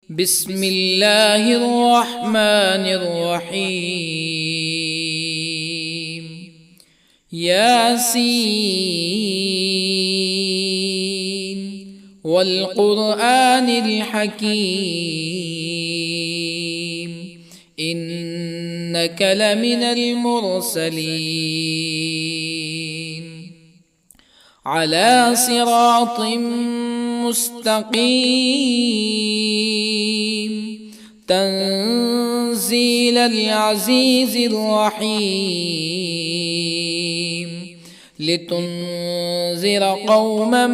بسم الله الرحمن الرحيم. ياسين والقرآن الحكيم إنك لمن المرسلين على صراط مستقيم تنزيل العزيز الرحيم لتنذر قوما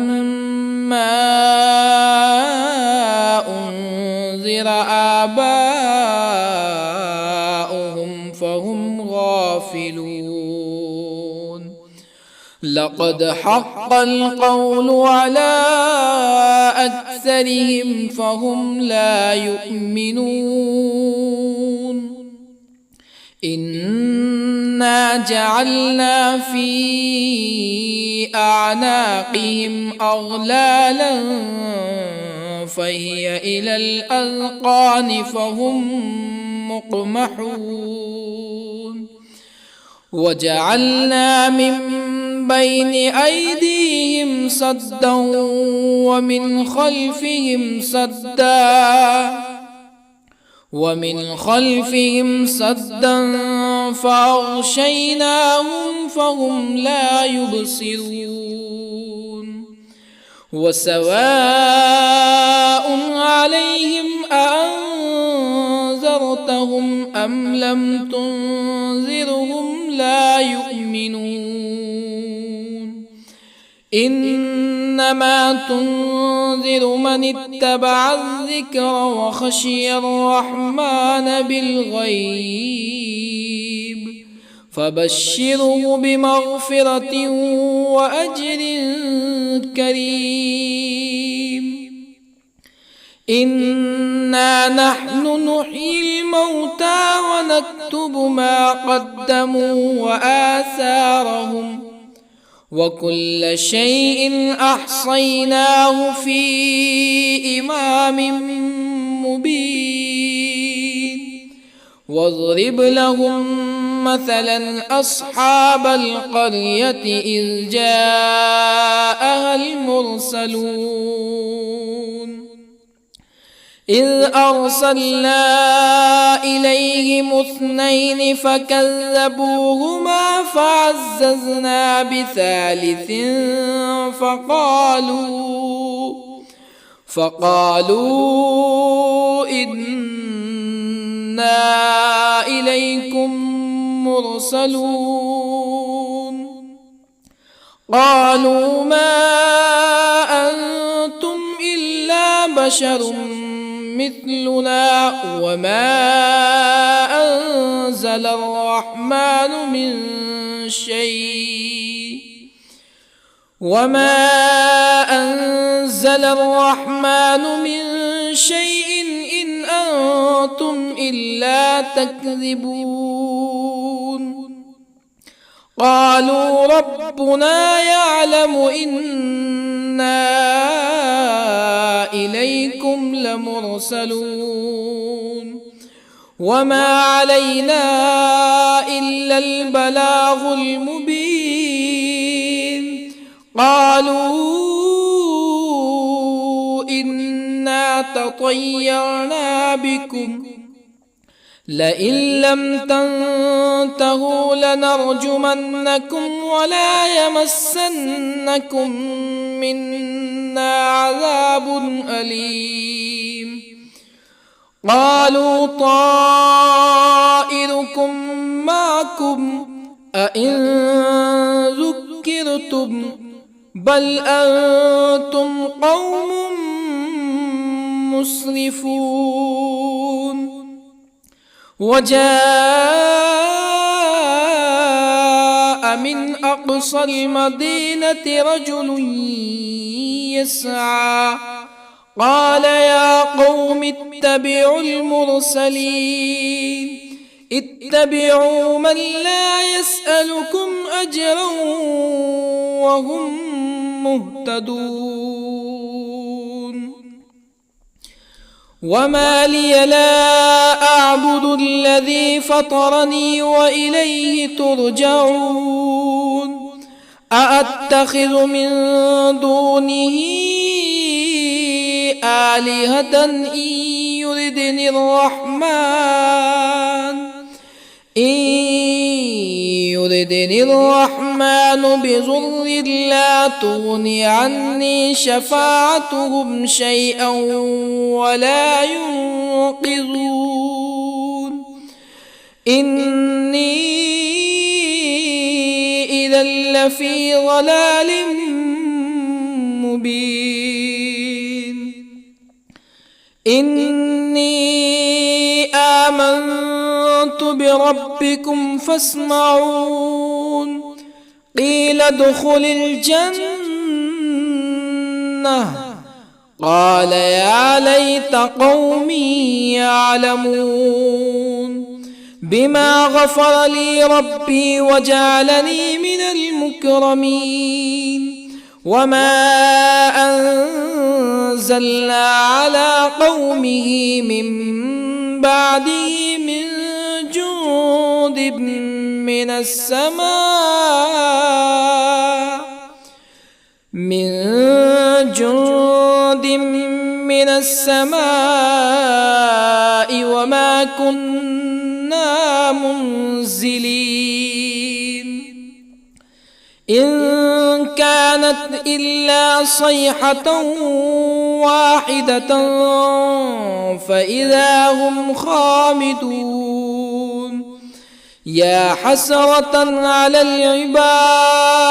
ما أنذر آباؤهم فهم غافلون. لقد حق القول على أكثرهم فهم لا يؤمنون. إنا جعلنا في أعناقهم أغلالا فهي إلى الأذقان فهم مقمحون. وجعلنا من بين أيديهم سدا ومن خلفهم سدا فأغشيناهم فهم لا يبصرون. وسواء عليهم أأنذرتهم أم لم تنذرهم لا يؤمنون. إنما تنذر من اتبع الذكر وخشي الرحمن بالغيب فبشره بمغفرة وأجر كريم. إنا نحن نحيي الموتى ونكتب ما قدموا وآثارهم وكل شيء أحصيناه في إمام مبين. واضرب لهم مثلا أصحاب القرية إذ جاءها المرسلون إذ أرسلنا إليهم اثنين فكذبوهما فعززنا بثالث فقالوا إنا إليكم مرسلون. قالوا ما أنتم إلا بشر مثلنا وما أنزل الرحمن من شيء إن أنتم إلا تكذبون. قالوا ربنا يعلم إنا إليكم لمرسلون وما علينا إلا البلاغ المبين. قالوا إنا تطيرنا بكم لئن لم تنتهوا لنرجمنكم ولا يمسنكم منا عذاب أليم. قالوا طائركم معكم أئن ذكرتم بل أنتم قوم مسرفون. وجاء من أقصى المدينة رجل يسعى قال يا قوم اتبعوا المرسلين اتبعوا من لا يسألكم أجرا وهم مهتدون. وما لي لا أعبد الذي فطرني وإليه ترجعون أأتخذ من دونه آلهة يردني الرحمن بضر لا تغن عني شفاعتهم شيئا ولا ينقذون إني إذا لفي ضلال مبين إني آمنت بربكم فاسمعون قيل ادخل الجنة قال يا ليت قومي يعلمون بما غفر لي ربي وجعلني من المكرمين وما أنزلنا على قومه من بعده من جند من السماء وما كنا منزلين إن كانت إلا صيحة واحدة فإذا هم خامدون يا حسرة على العباد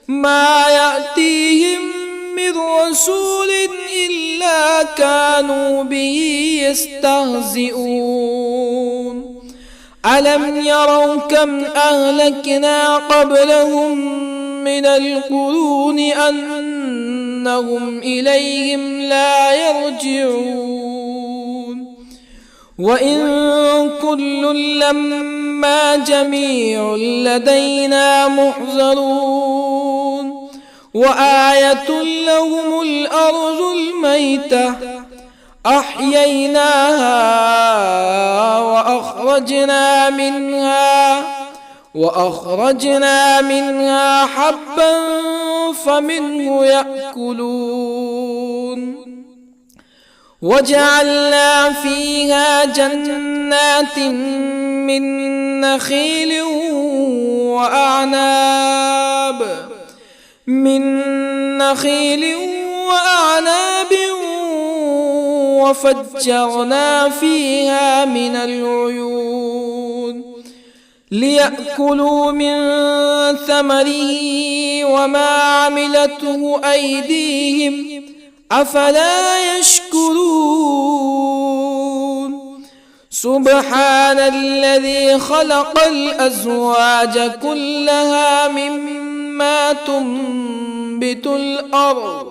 ما يأتيهم من رسول إلا كانوا به يستهزئون ألم يروا كم أهلكنا قبلهم من القرون أنهم إليهم لا يرجعون وإن كل لما جميع لدينا محضرون وآية لهم الأرض الميتة أحييناها وأخرجنا منها حبا فمنه يأكلون وجعلنا فيها جنات من نخيل وأعناب وفجرنا فيها من العيون ليأكلوا من ثمره وما عملته أيديهم أفلا يشكرون سبحان الذي خلق الأزواج كلها مما تنبت الأرض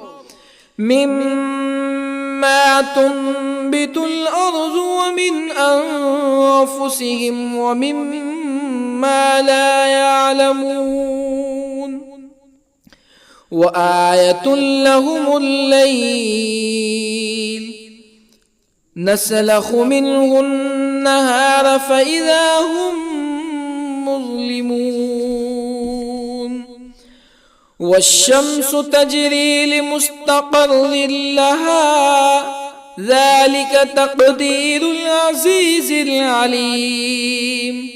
ومن أنفسهم ومما لا يعلمون وآية لهم الليل نسلخ منه النهار فإذا هم مظلمون والشمس تجري لمستقر لها ذلك تقدير العزيز العليم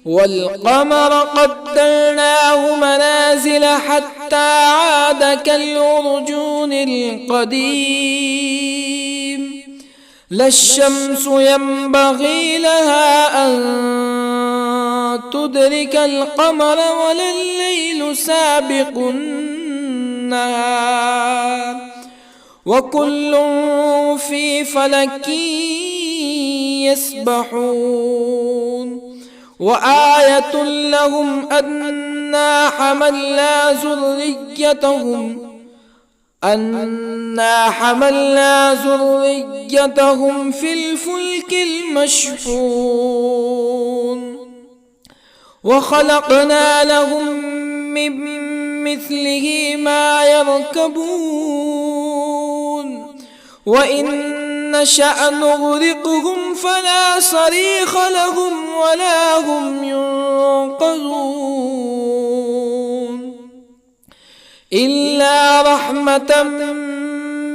والقمر قدرناه منازل حتى عاد كالعرجون القديم لا الشمس ينبغي لها أن تدرك القمر ولا الليل سابق النهار وكل في فلك يسبحون وآية لهم أنا حملنا ذريتهم في الفلك المشحون وخلقنا لهم من مثله ما يركبون وإن نشأ نغرقهم فلا صريخ لهم ولا هم ينقذون إلا رحمة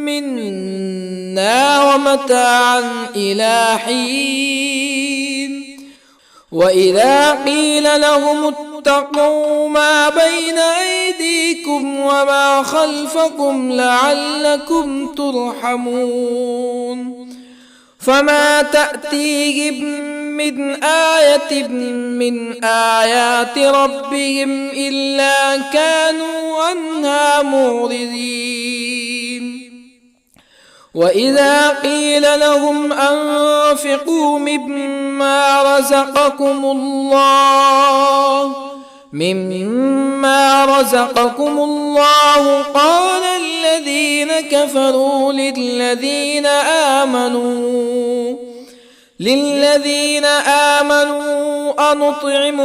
منا ومتاعا إلى حين وإذا قيل لهم اتقوا ما بين أيديكم وما خلفكم لعلكم ترحمون فما تأتيهم من آية من آيات ربهم إلا كانوا عنها معرضين وإذا قيل لهم أنفقوا مما رزقكم الله قال الذين كفروا للذين آمنوا أنطعم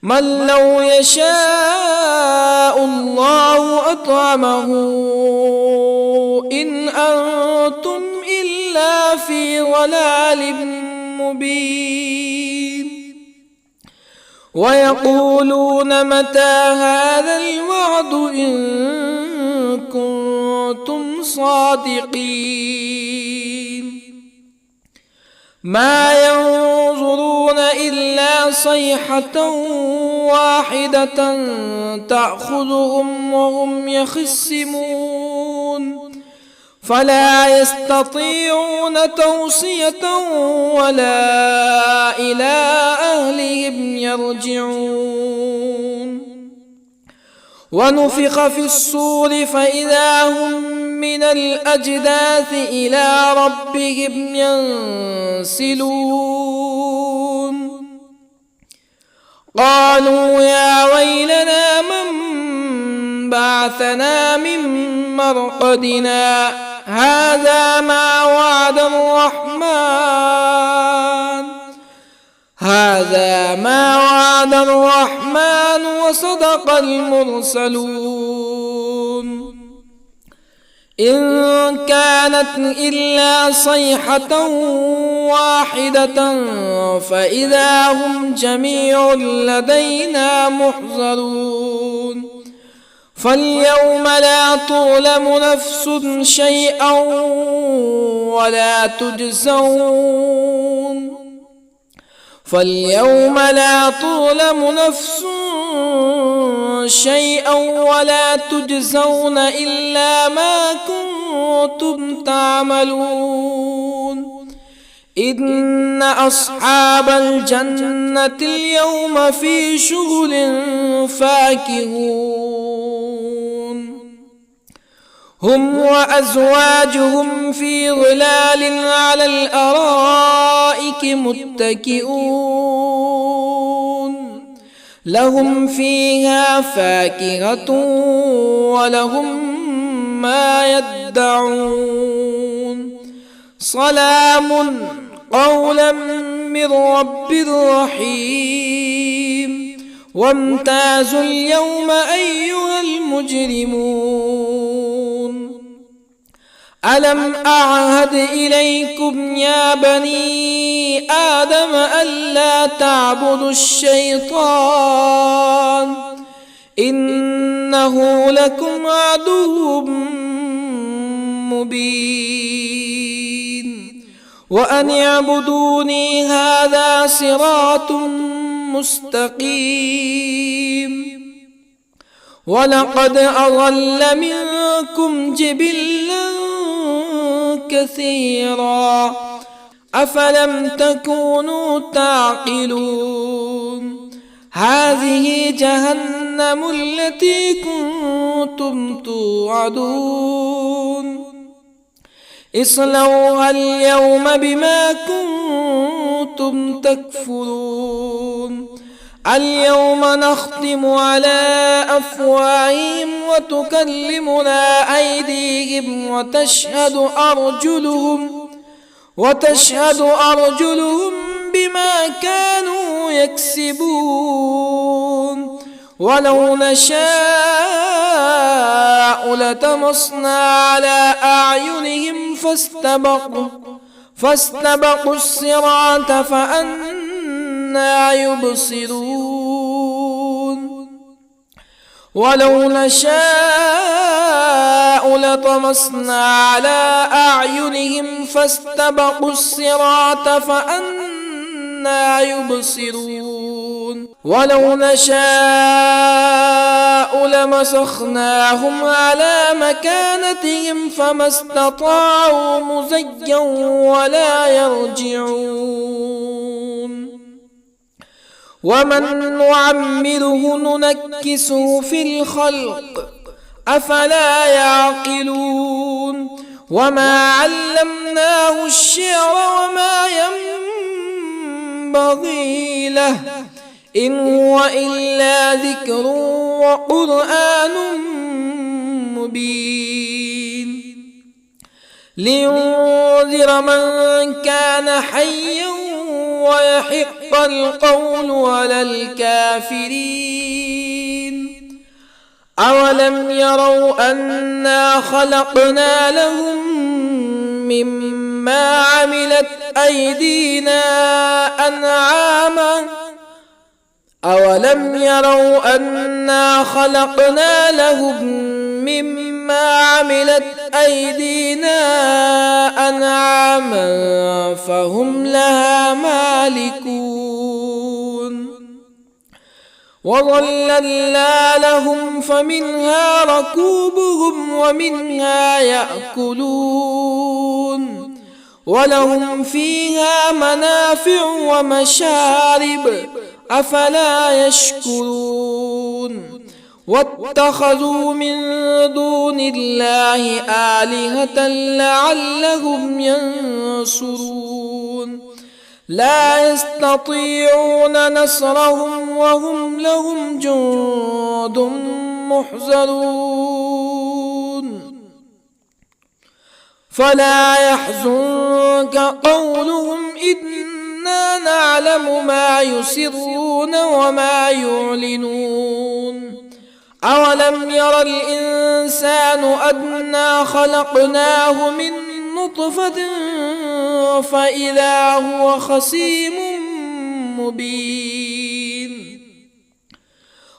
من لو يشاء الله أطعمه إن أنتم إلا في ضلال مبين ويقولون متى هذا الوعد إن كنتم صادقين ما ينظرون إلا صيحة واحدة تأخذهم وهم يخصمون فلا يستطيعون توصية ولا إلى أهلهم يرجعون ونفخ في الصور فإذا هم من الأجداث إلى ربهم ينسلون قالوا يا ويلنا من بعثنا من مرقدنا هذا ما وعد الرحمن وصدق المرسلون إن كانت إلا صيحة واحدة فإذا هم جميع لدينا محضرون فاليوم لا تظلم نفس شيئا ولا تجزون إلا ما كنتم تعملون إن أصحاب الجنة اليوم في شغل فاكهون هم وأزواجهم في ظلال على الأرائك متكئون لهم فيها فاكهة ولهم ما يدعون سلام قولا من رب رحيم وامتازوا اليوم أيها المجرمون ألم أعهد إليكم يا بني آدم ألا تعبدوا الشيطان إنه لكم عدو مبين وأن اعبدوني هذا صراط مستقيم ولقد أضل منكم جبلا كثيرا أفلم تكونوا تعقلون هذه جهنم التي كنتم توعدون اصلوها اليوم بما كنتم تكفرون اليوم نختم على أفواههم وتكلمنا أيديهم وتشهد أرجلهم بما كانوا يكسبون ولو نشاء لطمسنا على أعينهم فاستبقوا الصراط فأنى يبصرون ولو نشاء لطمسنا على أعينهم فاستبقوا الصراط فأنى يبصرون ولو نشاء لمسخناهم على مكانتهم فما استطاعوا مزيا ولا يرجعون ومن نعمره ننكسه في الخلق أفلا يعقلون وما علمناه الشعر وما ينبغي له إن هو إلا ذكر وقرآن مبين لينذر من كان حيا ويحق القول على الكافرين أولم يروا أنا خلقنا لهم مما عملت أيدينا أنعاما أولم يروا أنا خلقنا لهم مما عملت أيدينا أنعاما فهم لها مالكون وظللنا لهم فمنها ركوبهم ومنها يأكلون ولهم فيها منافع ومشارب أفلا يشكرون واتخذوا من دون الله آلهة لعلهم ينصرون لا يستطيعون نصرهم وهم لهم جند محضرون فلا يحزنك قولهم إنا نعلم ما يسرون وما يعلنون أولم ير الإنسان أنا خلقناه من نطفة فإذا هو خصيم مبين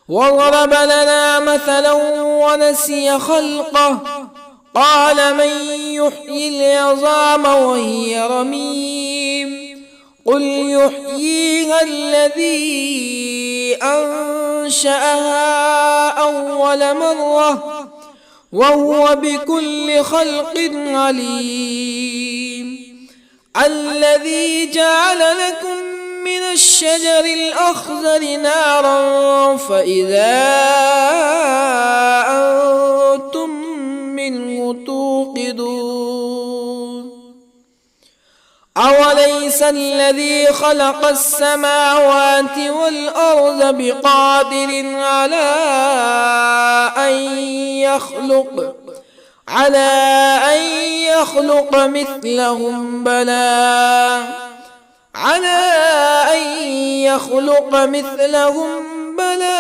وضرب لنا مثلا ونسي خلقه قال من يحيي العظام وهي رميم قل يحييها الذي أنشأها أول مرة وهو بكل خلق عليم الذي جعل لكم من الشجر الأخضر نارا فإذا أنتم منه توقدون أوليس الذي خلق السماوات والأرض بقادر على أن يخلق مثلهم بلى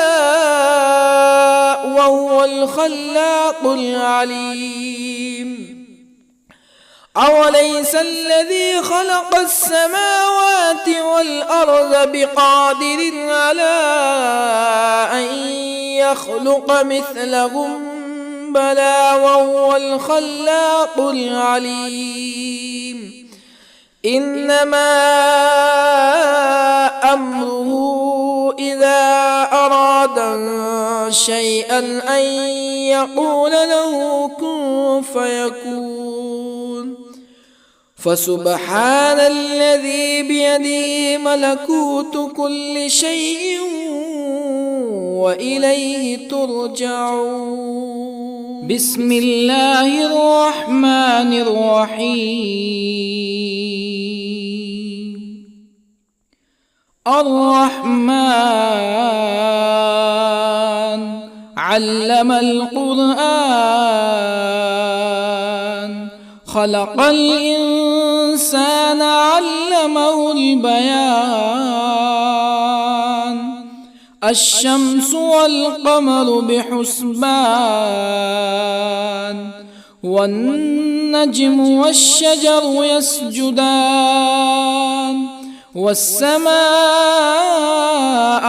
وهو الخلاق العليم أوليس الذي خلق السماوات والأرض بقادر على أن يخلق مثلهم بلى وهو الخلاق العليم إنما أمره إذا أراد شيئا أن يقول له كن فيكون فسبحان الذي بيده ملكوت كل شيء وإليه ترجعون بسم الله الرحمن الرحيم الرحمن علم القرآن خلق الإنسان علمه البيان الشمس والقمر بحسبان والنجم والشجر يسجدان والسماء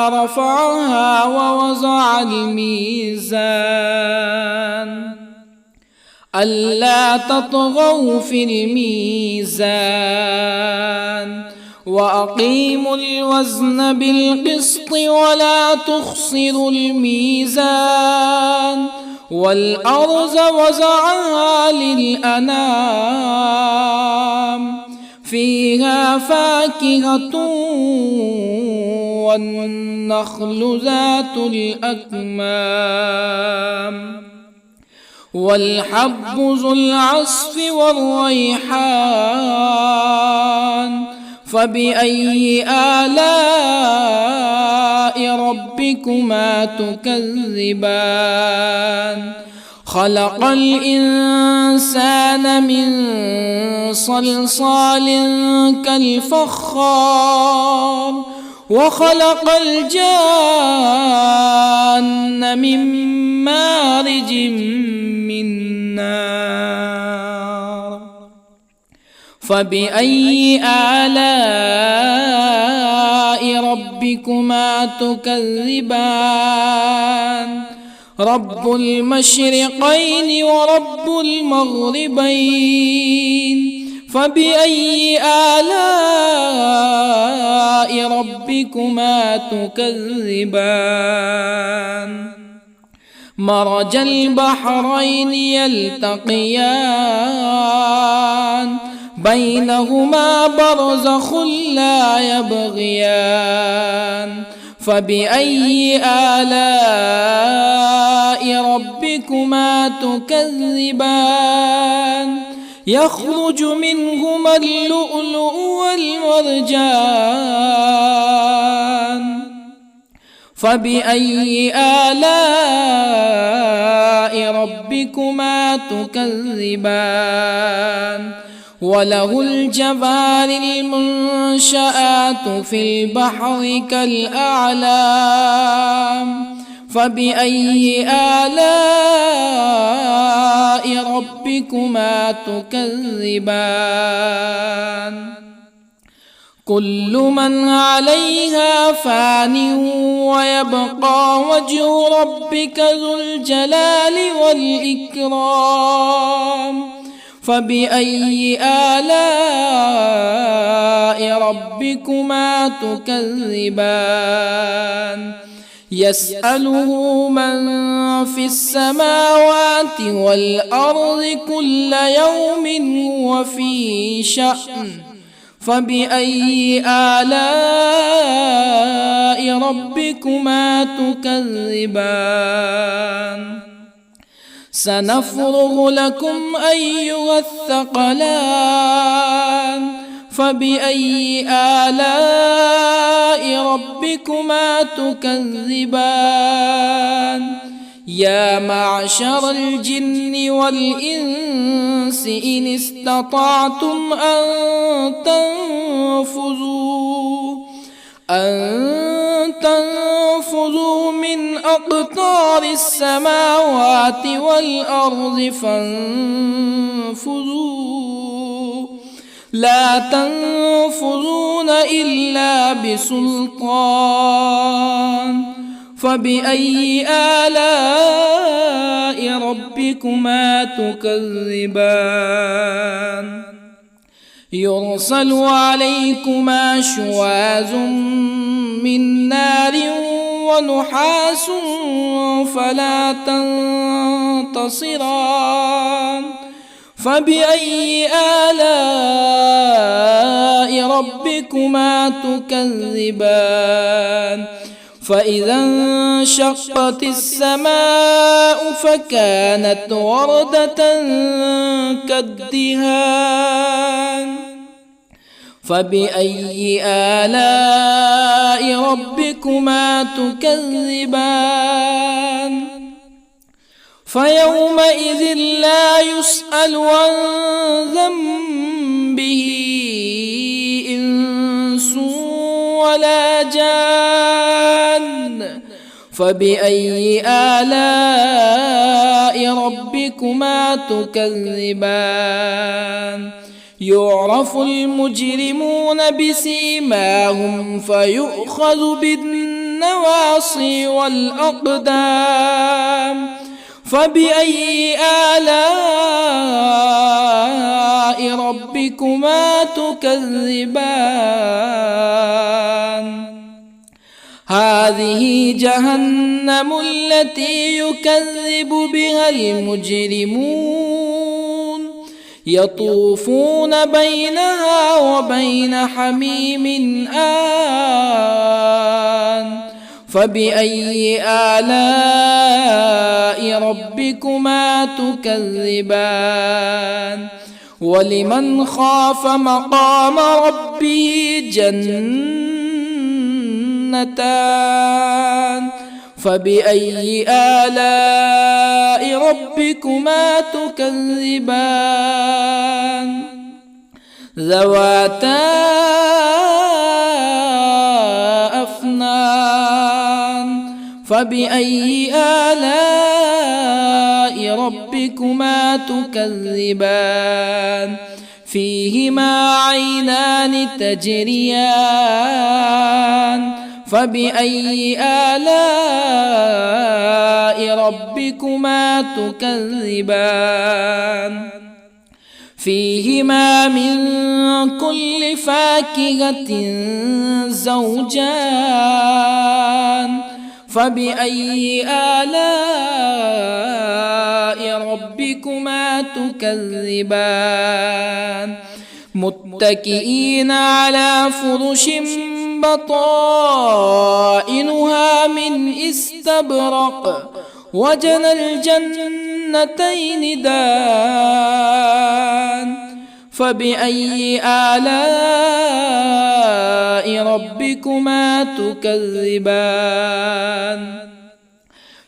رفعها ووضع الميزان ألا تطغوا في الميزان وأقيموا الوزن بالقسط ولا تخسروا الميزان والأرض وضعها للأنام فيها فاكهة والنخل ذات الأكمام والحب ذو العصف والريحان فبأي آلاء ربكما تكذبان خلق الإنسان من صلصال كالفخار وخلق الجان من مارج من نار فبأي آلاء ربكما تكذبان رب المشرقين ورب المغربين فبأي آلاء ربكما تكذبان مرج البحرين يلتقيان بينهما برزخ لا يبغيان فبأي آلاء ربكما تكذبان يخرج منهما اللؤلؤ والمرجان فبأي آلاء ربكما تكذبان وله الجوار المنشآت في البحر كالأعلام فبأي آلاء ربكما تكذبان كل من عليها فان ويبقى وجه ربك ذو الجلال والإكرام فبأي آلاء ربكما تكذبان يسأله من في السماوات والأرض كل يوم هو في شأن فبأي آلاء ربكما تكذبان سنفرغ لكم أيها الثقلان فبأي آلاء ربكما تكذبان يا معشر الجن والإنس إن استطعتم أن تنفذوا من أقطار السماوات والأرض فانفذوا لا تنفذون إلا بسلطان فبأي آلاء ربكما تكذبان يرسل عليكما شواظ من نار ونحاس فلا تنتصران فبأي آلاء ربكما تكذبان فإذا انشقت السماء فكانت وردة كالدهان فبأي آلاء ربكما تكذبان فيومئذ لا يسأل عن ذنبه إنس ولا جان. فبأي آلاء ربكما تكذبان؟ يعرف المجرمون بسيماهم فيؤخذ بالنواصي والأقدام. فبأي آلاء ربكما تكذبان؟ هذه جهنم التي يكذب بها المجرمون، يطوفون بينها وبين حميم آن. فبأي آلاء ربكما تكذبان؟ ولمن خاف مقام ربه جنتان. فبأي آلاء ربكما تكذبان؟ ذواتا أفنان. فبأي آلاء ربكما تكذبان؟ فيهما عينان تجريان. فبأي آلاء ربكما تكذبان؟ فيهما من كل فاكهة زوجان. فبأي آلاء ربكما تكذبان؟ متكئين على فرش بطائنها من استبرق وجنى الجنتين دان. فبأي آلاء ربكما تكذبان؟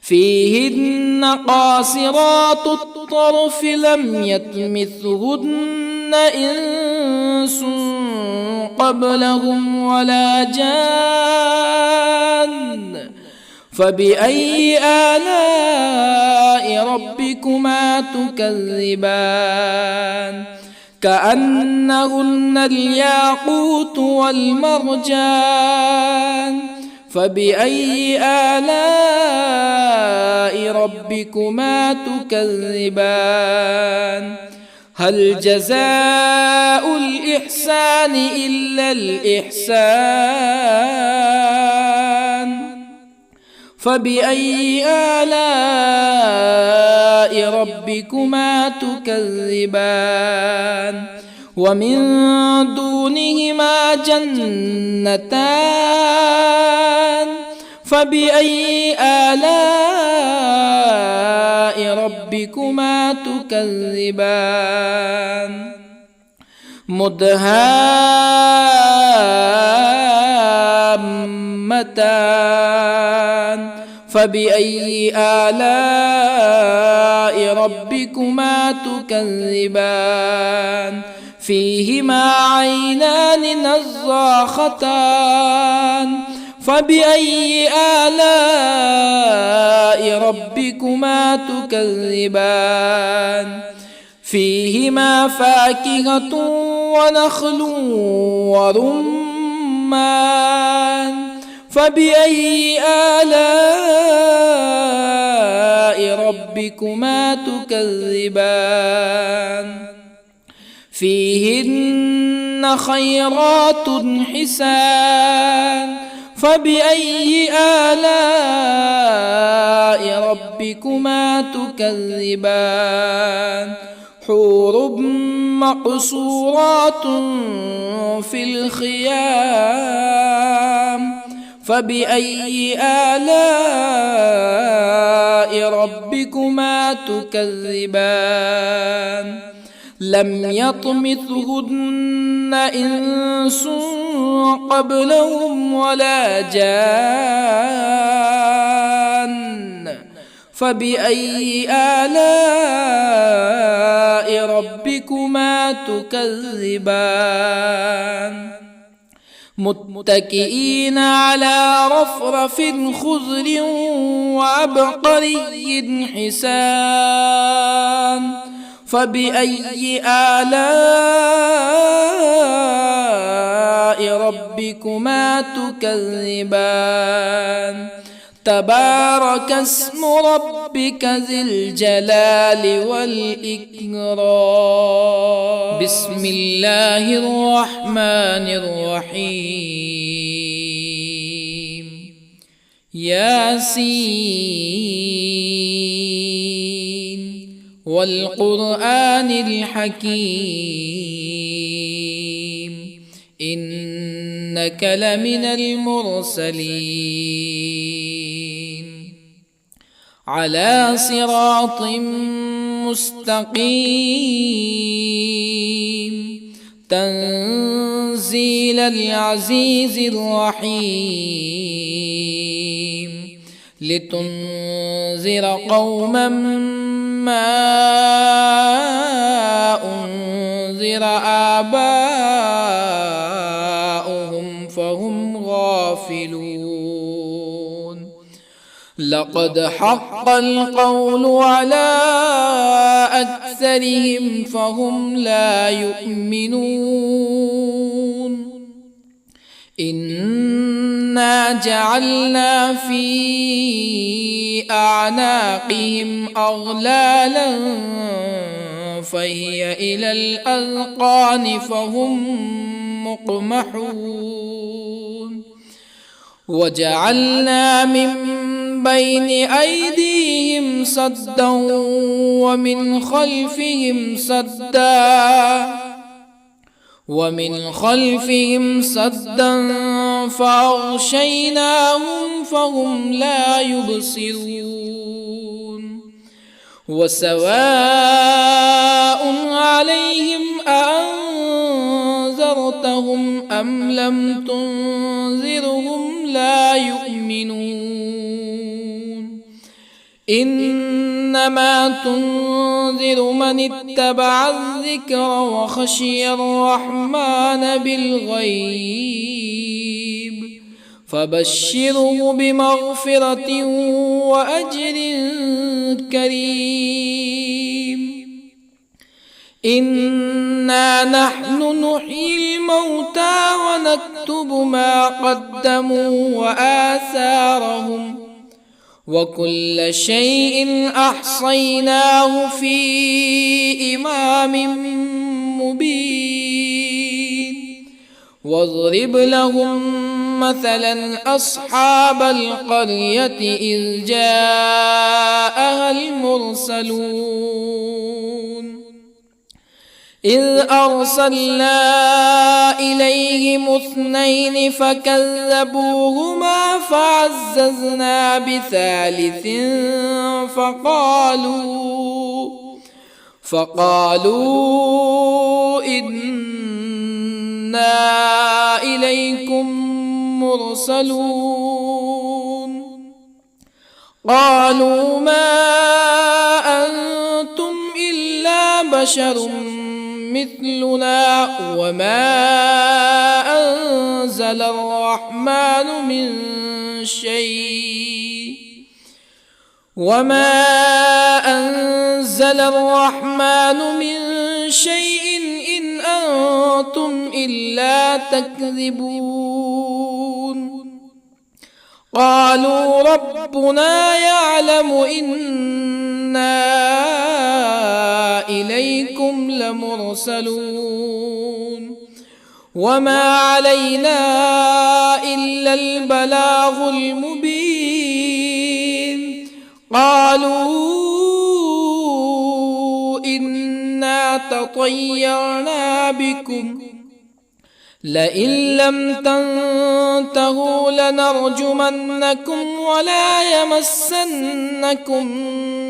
فيهن قاصرات الطرف لم يطمثهن إنس قبلهم ولا جان. فبأي آلاء ربكما تكذبان؟ كأنهن الياقوت والمرجان. فبأي آلاء ربكما تكذبان؟ هل جزاء الإحسان إلا الإحسان؟ فبأي آلاء ربكما تكذبان؟ ومن دونهما جنتان. فبأي آلاء ربكما تكذبان؟ مدهامتان. فبأي آلاء ربكما تكذبان؟ فيهما عينان نضاختان. فبأي آلاء ربكما تكذبان؟ فيهما فاكهة ونخل ورمان. فبأي آلاء ربكما تكذبان؟ فيهن خيرات حسان. فبأي آلاء ربكما تكذبان؟ حور مقصورات في الخيام. فبأي آلاء ربكما تكذبان؟ لم يطمثهن إنس قبلهم ولا جان. فبأي آلاء ربكما تكذبان متكئين على رفرف خضر وعبقري حسان فبأي آلاء ربكما تكذبان تبارك اسم ربك ذي الجلال والإكرام بسم الله الرحمن الرحيم ياسين والقرآن الحكيم إنك لمن المرسلين على صراط مستقيم تنزيل العزيز الرحيم لتنذر قوما ما أنذر آباؤهم فهم غافلون لقد حق القول على أكثرهم فهم لا يؤمنون إنا جعلنا في أعناقهم أغلالا فهي إلى الأذقان فهم مقمحون وجعلنا من بين أيديهم سدا ومن خلفهم سدا فأغشيناهم فهم لا يبصرون وسواء عليهم أأنذرتهم أم لم تنذرهم لا يؤمنون إنما تنذر من اتبع الذكر وخشي الرحمن بالغيب فبشره بمغفرة وأجر كريم إنا نحن نحيي الموتى ونكتب ما قدموا وآثارهم وكل شيء أحصيناه في إمام مبين واضرب لهم مثلا أصحاب القرية إذ جاءها المرسلون إذ أرسلنا إليهم اثنين فكذبوهما فعززنا بثالث فقالوا إنا إليكم مرسلون قالوا ما أنتم إلا بشر مثلنا وما أنزل الرحمن من شيء إن أنتم إلا تكذبون قالوا ربنا يعلم إنا إليكم لمرسلون وما علينا إلا البلاغ المبين قالوا إنا تطيرنا بكم لئن لم تنتهوا لنرجمنكم ولا يمسنكم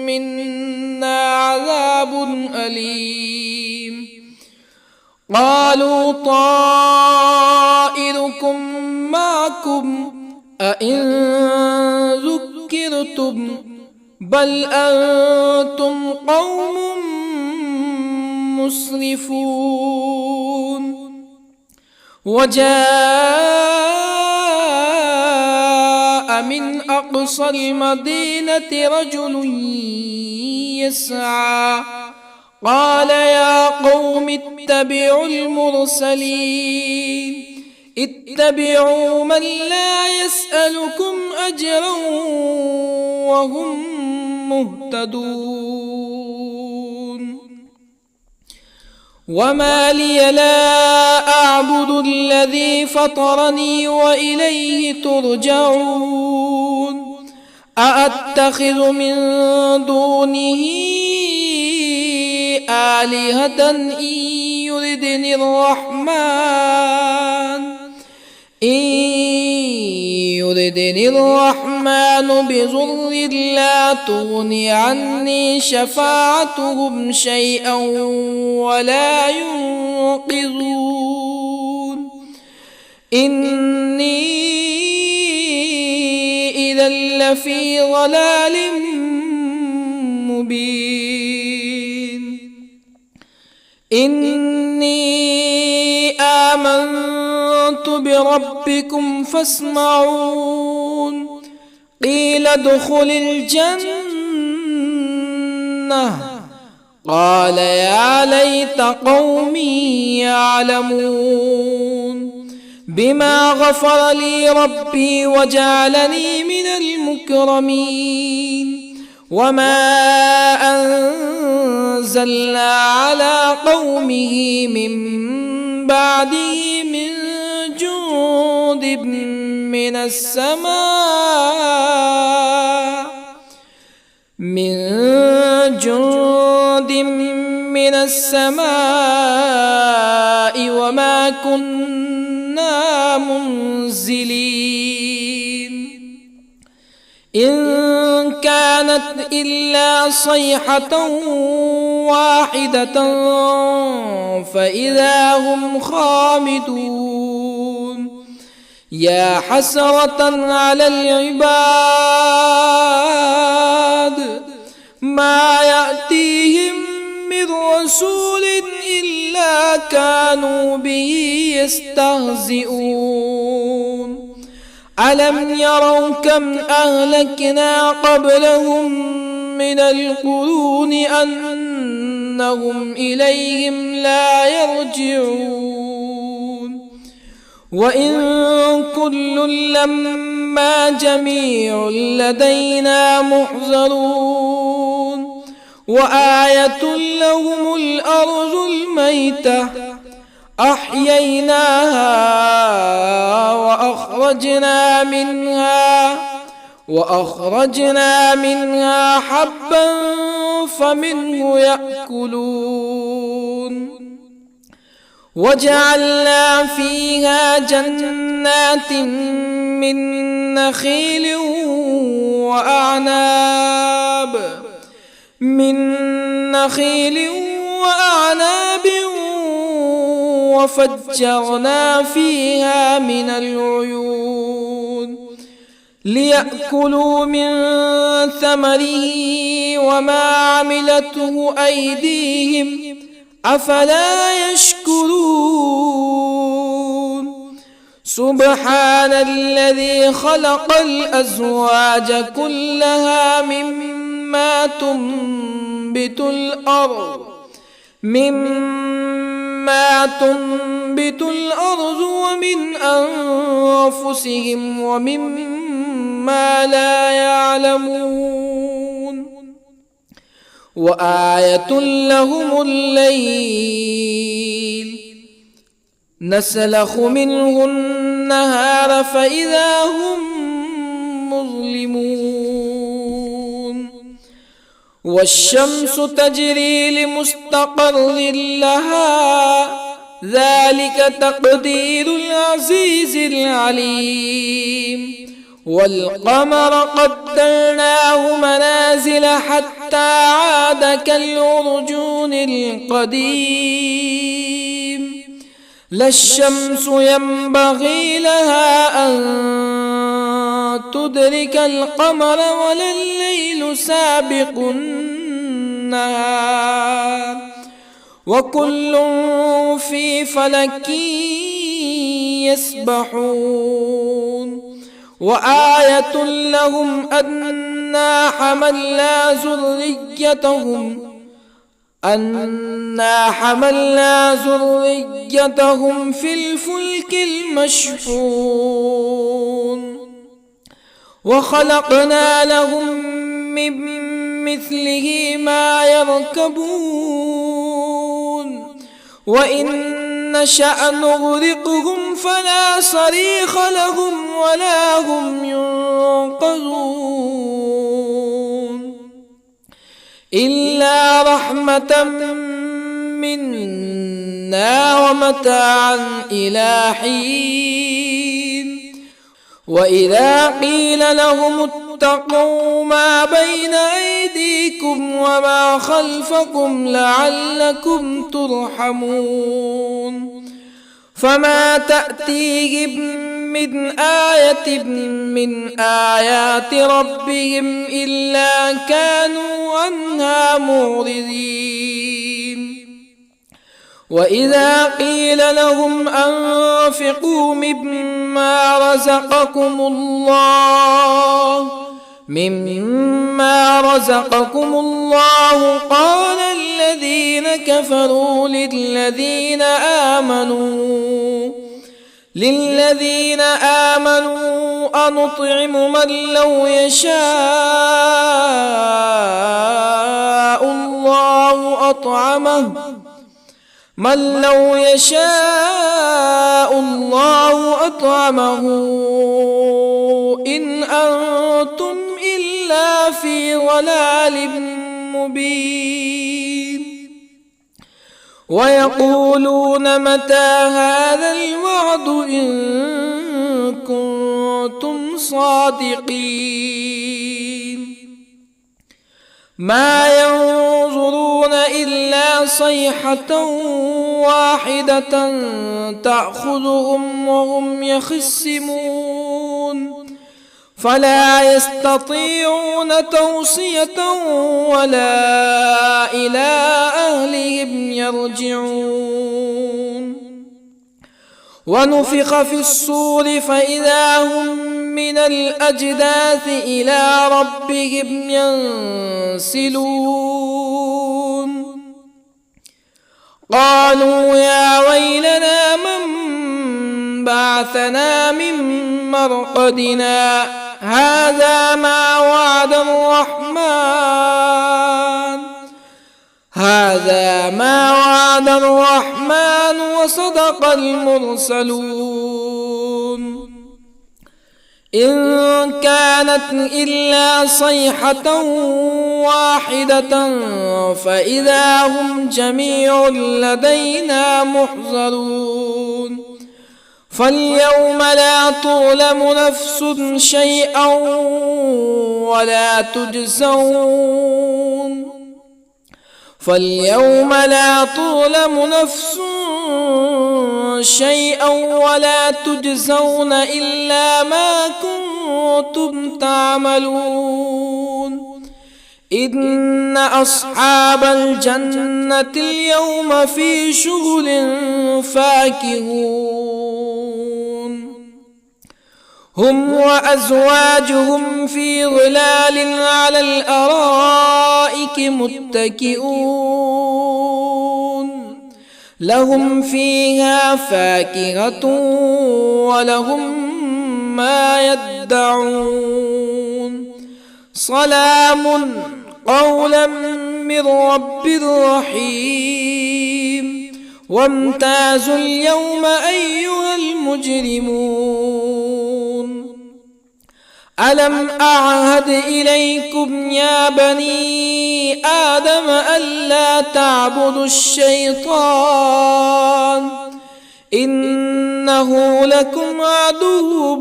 منا عذاب أليم قالوا طائركم معكم أئن ذكرتم بل أنتم قوم مسرفون. وجاء من أقصى المدينة رجل يسعى قال يا قوم اتبعوا المرسلين اتبعوا من لا يسألكم أجرا وهم مهتدون. وما لي لا أعبد الذي فطرني وإليه ترجعون. أأتخذ من دونه آلهة إن يردني الرحمن بضر لا تغني عني شفاعتهم شيئا ولا ينقذون. إني إذا لفي ضلال مبين. إني آمنت بربكم فاسمعون. قيل ادخل الجنة قال يا ليت قومي يعلمون بما غفر لي ربي وجعلني من المكرمين. وما أنزلنا على قومه من بعده من جند من السماء وما كنا منزلين. إن كانت إلا صيحة واحدة فإذا هم خامدون. يا حسرة على العباد ما يأتيهم من رسول إلا كانوا به يستهزئون. ألم يروا كم أهلكنا قبلهم من القرون أنهم إليهم لا يرجعون. وإن كل لما جميع لدينا محضرون. وآية لهم الأرض الميتة أحييناها وأخرجنا منها حبا فمنه يأكلون. وجعلنا فيها جنات من نخيل وأعناب وفجرنا فيها من العيون ليأكلوا من ثمره وما عملته أيديهم أفلا يشكرون. سبحان الذي خلق الأزواج كلها مما تنبت الأرض ومن أنفسهم ومما لا يعلمون. وآية لهم الليل نسلخ منه النهار فإذا هم مظلمون. والشمس تجري لمستقر لها ذلك تقدير العزيز العليم. والقمر قدرناه منازل حتى عاد كالعرجون القديم. لا الشمس ينبغي لها أن تدرك القمر ولا الليل سابق النهار وكل في فلك يسبحون وآية لهم أنا حملنا ذريتهم في الفلك المشحون وخلقنا لهم من مثله ما يركبون وإن نشأ نغرقهم فلا صريخ لهم ولا هم ينقذون إلا رحمة منا ومتاعا إلى حين وإذا قيل لهم اتقوا ما بين أيديكم وما خلفكم لعلكم ترحمون فما تأتيهم من آية من آيات ربهم إلا كانوا عنها معرضين وإذا قيل لهم أنفقوا مما رزقكم الله قال الذين كفروا للذين آمنوا أنطعم من لو يشاء الله أطعمه إن أنتم إلا في ضلال مبين ويقولون متى هذا الوعد إن كنتم صادقين ما ينظرون إلا صيحة واحدة تأخذهم وهم يخصمون فلا يستطيعون توصية ولا إلى أهلهم يرجعون ونفخ في الصور فإذا هم من الأجداث إلى ربهم ينسلون قالوا يا ويلنا من بعثنا من مرقدنا هذا ما وعد الرحمن وصدق المرسلون إن كانت إلا صيحة واحدة فإذا هم جميع لدينا محضرون فاليوم لا تظلم نفس شيئا ولا تجزون إلا ما كنتم تعملون إن أصحاب الجنة اليوم في شغل فاكهون هم وأزواجهم في ظلال على الأرائك متكئون لهم فيها فاكهة ولهم ما يدعون سلام قولا من رب رحيم وامتازوا اليوم أيها المجرمون ألم أعهد إليكم يا بني آدم ألا تعبدوا الشيطان إنه لكم عدو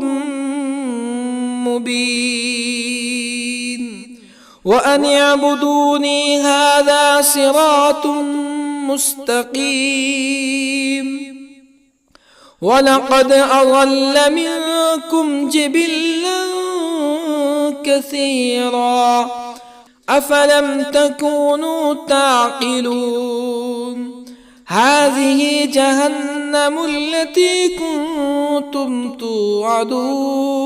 مبين وأن اعبدوني هذا صراط مستقيم ولقد أضل منكم جبلا كثيرا أفلم تكونوا تعقلون هذه جهنم التي كنتم توعدون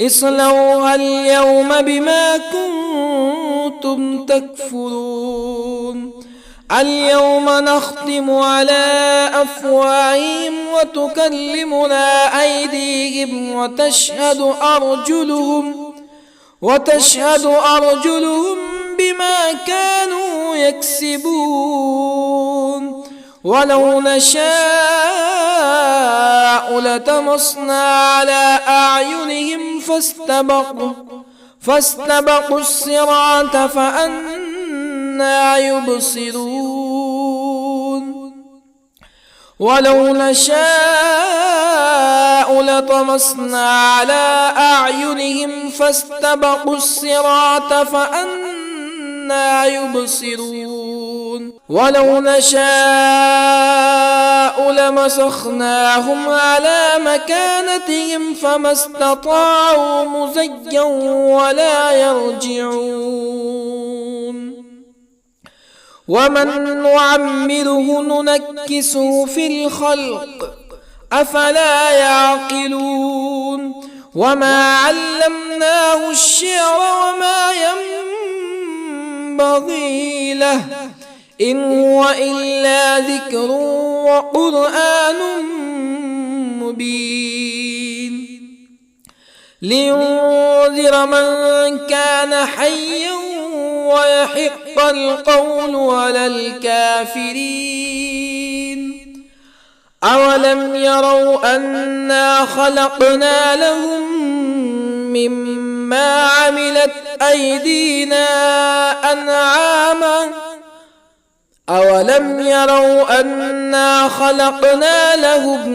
اصلوها اليوم بما كنتم تكفرون اليوم نختم على أفواههم وتكلمنا أيديهم وتشهد أرجلهم بما كانوا يكسبون ولو نشاء لطمسنا على أعينهم فاستبقوا الصراط فأنى يبصرون ولو نشاء لطمسنا على أعينهم فاستبقوا الصراط فأنى يبصرون ولو نشاء لمسخناهم على مكانتهم فما استطاعوا مزيا ولا يرجعون ومن نعمره ننكسه في الخلق أفلا يعقلون وما علمناه الشعر وما ينبغي له إن هو إلا ذكر وقرآن مبين لينذر من كان حيا ويحق القول على الكافرين أولم يروا أنا خلقنا لهم مما عملت أيدينا أنعاما أولم يروا أنا خلقنا لهم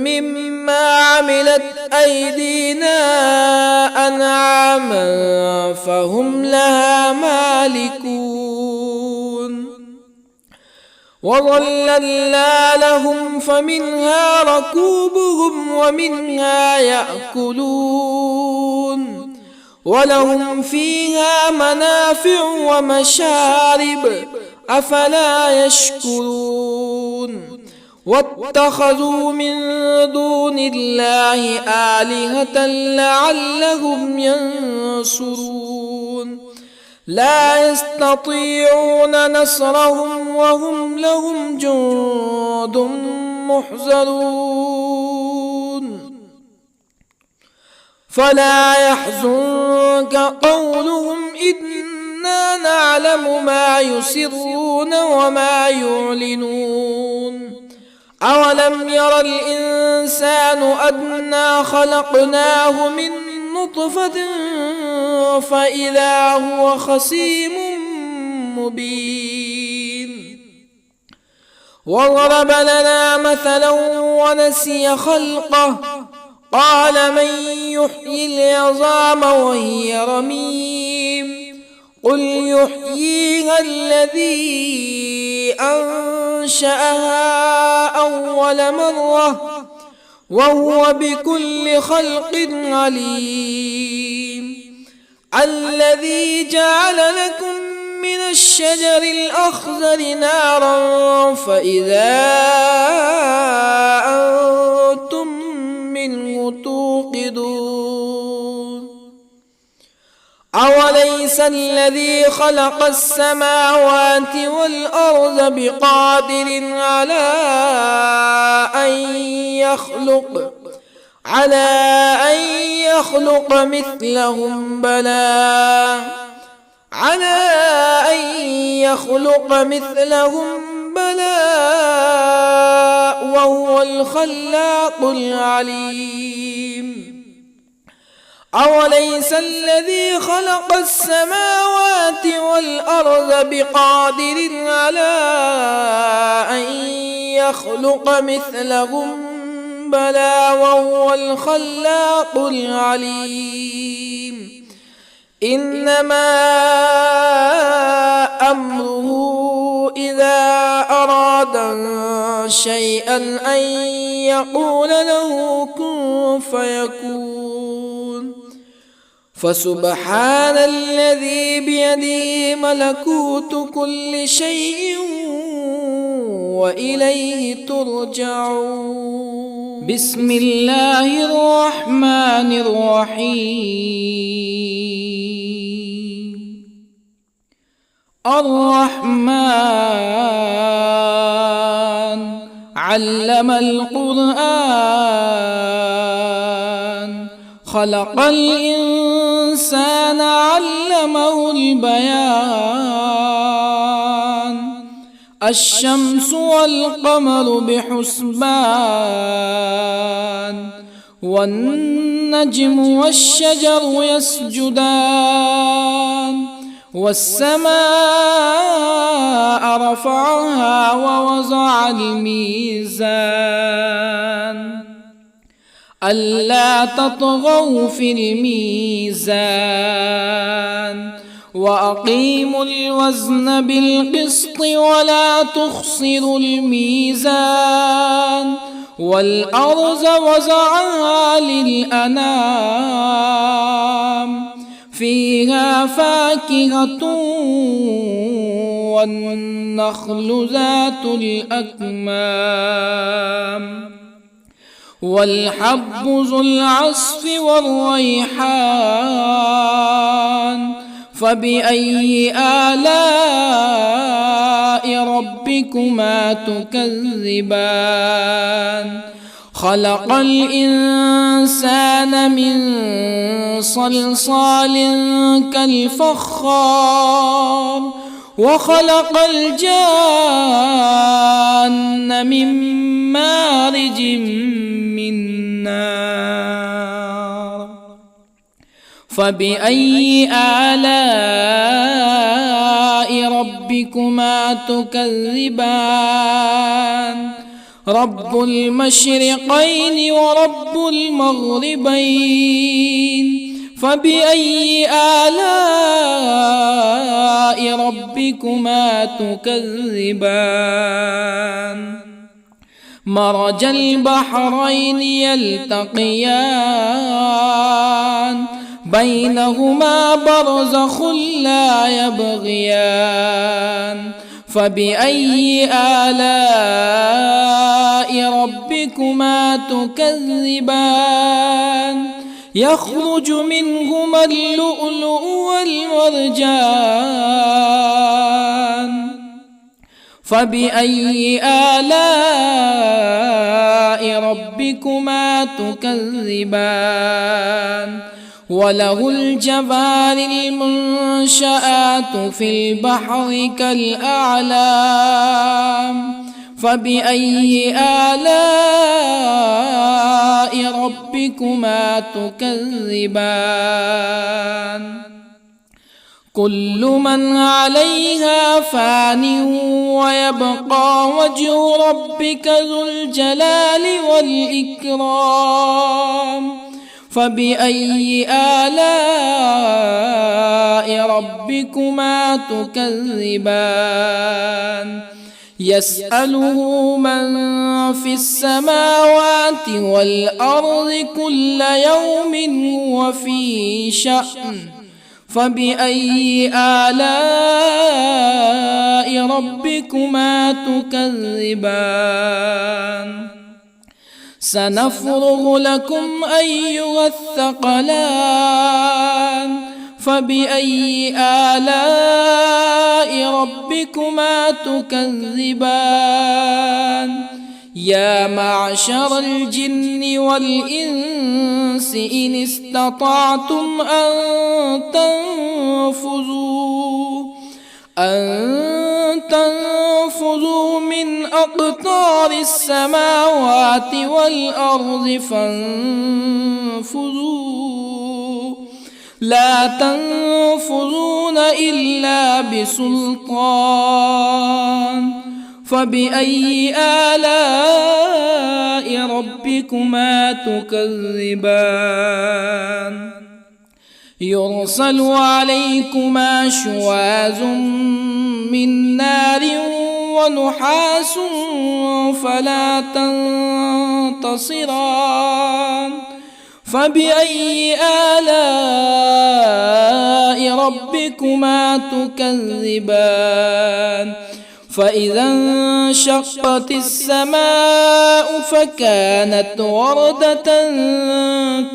مما عملت أيدينا أنعاما فهم لها مالكون وظللنا لهم فمنها ركوبهم ومنها يأكلون ولهم فيها منافع ومشارب أفلا يشكرون واتخذوا من دون الله آلهة لعلهم ينصرون لا يستطيعون نصرهم وهم لهم جند محضرون فلا يحزنك قولهم إنا نعلم ما يسرون وما يعلنون أولم ير الإنسان أنا خلقناه من نطفة فإذا هو خصيم مبين وضرب لنا مثلا ونسي خلقه قال من يحيي العظام وهي رميم قل يحييها الذي أنشأها أول مرة وهو بكل خلق عليم الذي جعل لكم من الشجر الأخضر نارا فإذا أنتم منه توقدون أوليس الذي خلق السماوات والأرض بقادر على أن يخلق مثلهم بلى وهو الخلاق العليم أوليس الذي خلق السماوات والأرض بقادر على أن يخلق مثلهم بلى وهو الخلاق العليم إنما أمره إذا أراد شيئا أن يقول له كن فيكون فسبحان الذي بيده ملكوت كل شيء وإليه ترجعون. بسم الله الرحمن الرحيم. الرحمن علم القرآن، خلق الإنسان علمه البيان. الشمس والقمر بحسبان، والنجم والشجر يسجدان. والسماء رفعها ووضع الميزان، ألا تطغوا في الميزان. وأقيموا الوزن بالقسط ولا تخسروا الميزان. والأرض وضعها للأنام، فيها فاكهة والنخل ذات الأكمام، والحب ذو العصف والريحان. فبأي آلاء ربكما تكذبان؟ خلق الإنسان من صلصال كالفخار، وخلق الجان من مارج من نار. فبأي آلاء ربكما تكذبان؟ رب المشرقين ورب المغربين. فبأي آلاء ربكما تكذبان؟ مرج البحرين يلتقيان، بينهما برزخ لا يبغيان. فبأي آلاء ربكما تكذبان؟ يخرج منهما اللؤلؤ والمرجان. فبأي آلاء ربكما تكذبان؟ وله الجوار المنشآت في البحر كالأعلام. فبأي آلاء ربكما تكذبان؟ كل من عليها فان ويبقى وجه ربك ذو الجلال والإكرام. فبأي آلاء ربكما تكذبان؟ يسأله من في السماوات والأرض كل يوم هو في شأن. فبأي آلاء ربكما تكذبان؟ سنفرغ لكم أيها الثقلان. فبأي آلاء ربكما تكذبان؟ يا معشر الجن والإنس إن استطعتم أن تنفذوا من أقطار السماوات والأرض فانفذوا، لا تنفذون إلا بسلطان. فبأي آلاء ربكما تكذبان؟ يرسل عليكما شواظ من نار ونحاس فلا تنتصران. فبأي آلاء ربكما تكذبان فإذا انشقت السماء فكانت وردة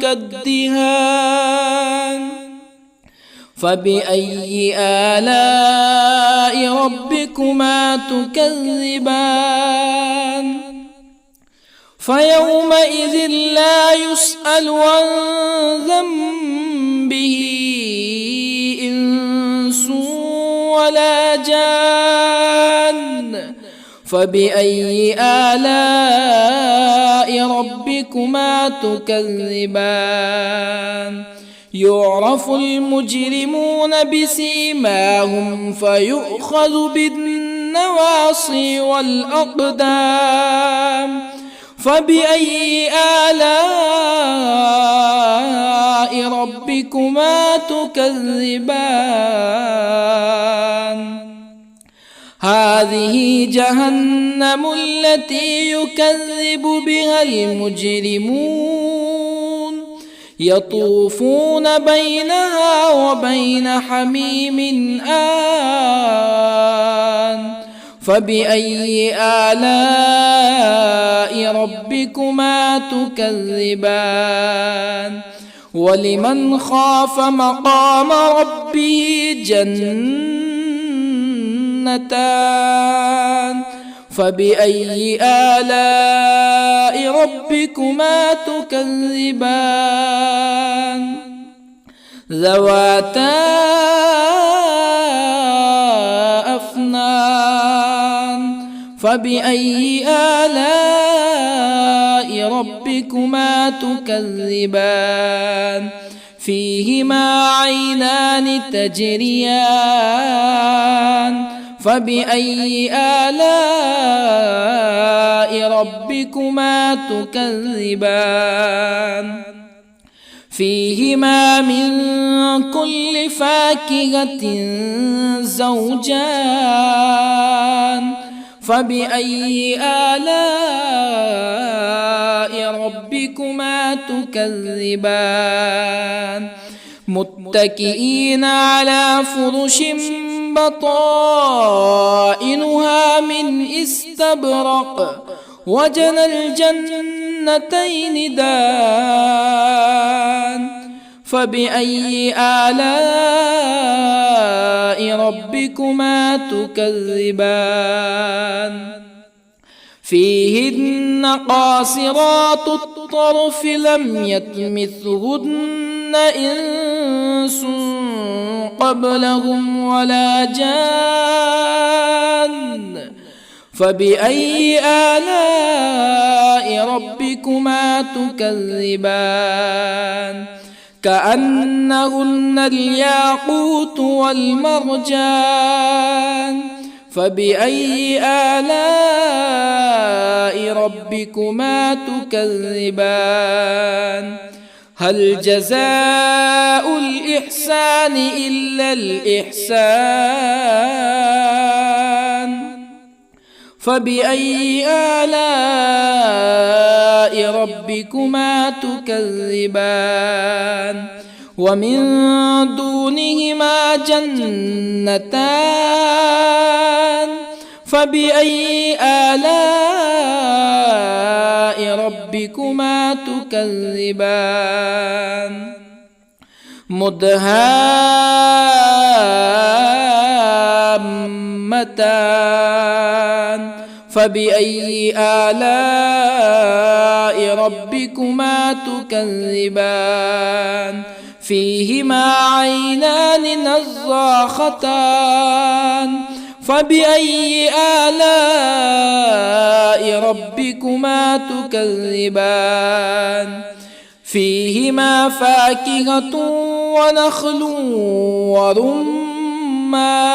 كالدهان فبأي آلاء ربكما تكذبان فيومئذ لا يسأل عن ذنبه إنس ولا جان فبأي آلاء ربكما تكذبان يعرف المجرمون بسيماهم فيؤخذ بالنواصي والأقدام فبأي آلاء ربكما تكذبان هذه جهنم التي يكذب بها المجرمون يطوفون بينها وبين حميم آن فبأي آلاء ربكما تكذبان ولمن خاف مقام ربه جنتان فبأي آلاء ربكما تكذبان ذواتا أفنان فبأي آلاء ربكما تكذبان فيهما عينان تجريان فبأي آلاء ربكما تكذبان فيهما من كل فاكهة زوجان فبأي آلاء ربكما تكذبان متكئين على فرش بطائنها من استبرق وجنى الجنتين دان فبأي آلاء ربكما تكذبان فيهن قاصرات الطرف لم يطمثهن إنس قبلهم ولا جان فبأي آلاء ربكما تكذبان كأنهن الياقوت والمرجان فبأي آلاء ربكما تكذبان هل جزاء الإحسان إلا الإحسان فبأي آلاء ربكما تكذبان ومن دونهما جنتان فبأي آلاء ربكما تكذبان مدهامتان فبأي آلاء ربكما تكذبان فيهما عينان نضاختان فبأي آلاء ربكما تكذبان فيهما فاكهة ونخل ورمان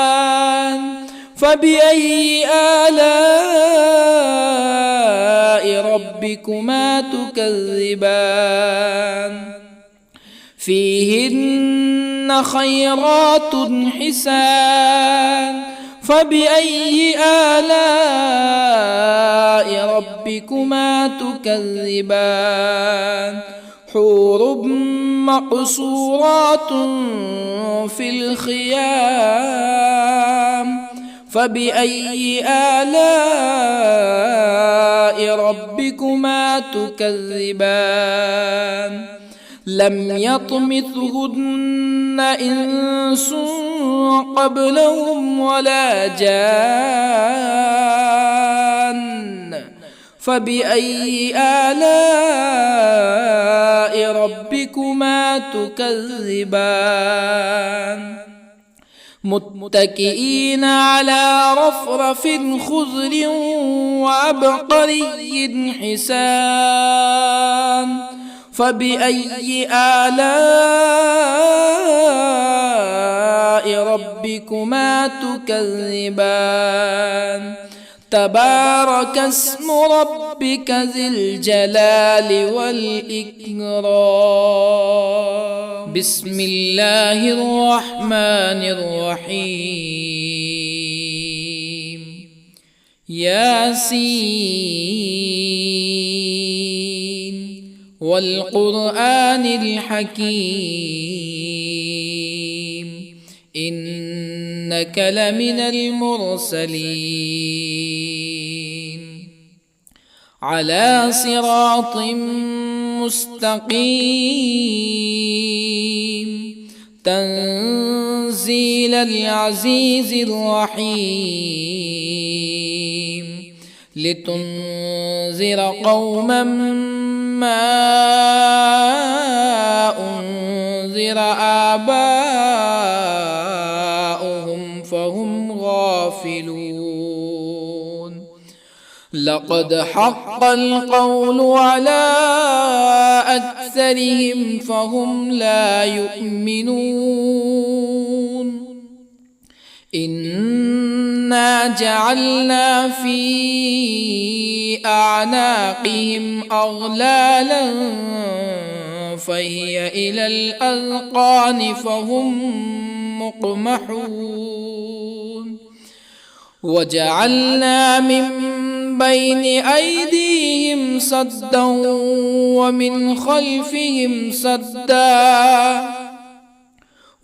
فبأي آلاء ربكما تكذبان فيهن خيرات حسان فبأي آلاء ربكما تكذبان حور مقصورات في الخيام فبأي آلاء ربكما تكذبان لم يطمثهن إنس قبلهم ولا جان فبأي آلاء ربكما تكذبان متكئين على رفرف خضر وعبقري حسان فبأي آلاء ربكما تكذبان تبارك اسم ربك ذي الجلال والإكرام بسم الله الرحمن الرحيم ياسين والقرآن الحكيم إنك لمن المرسلين على صراط مستقيم تنزيل العزيز الرحيم لتنذر قوما ما أنذر آباؤهم فهم غافلون لقد حق القول على أكثرهم فهم لا يؤمنون إنا جعلنا في أعناقهم أغلالا فهي إلى الأذقان فهم مقمحون وجعلنا من بين أيديهم سدا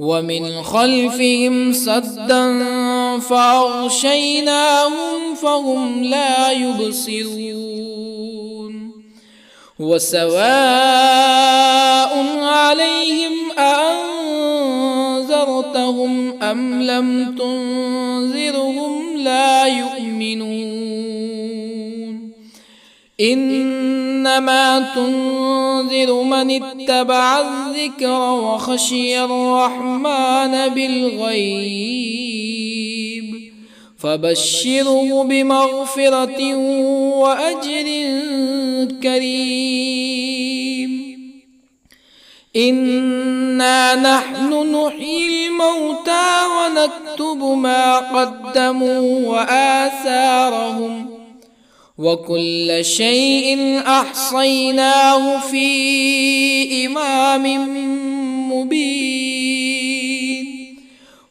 ومن خلفهم سدا فأغشيناهم فهم لا يبصرون وسواء عليهم أأنذرتهم أم لم تنذرهم لا يؤمنون إنما تنذر من اتبع الذكر وخشي الرحمن بالغيب فبشره بمغفرة وأجر كريم إنا نحن نحيي الموتى ونكتب ما قدموا وآثارهم وكل شيء أحصيناه في إمام مبين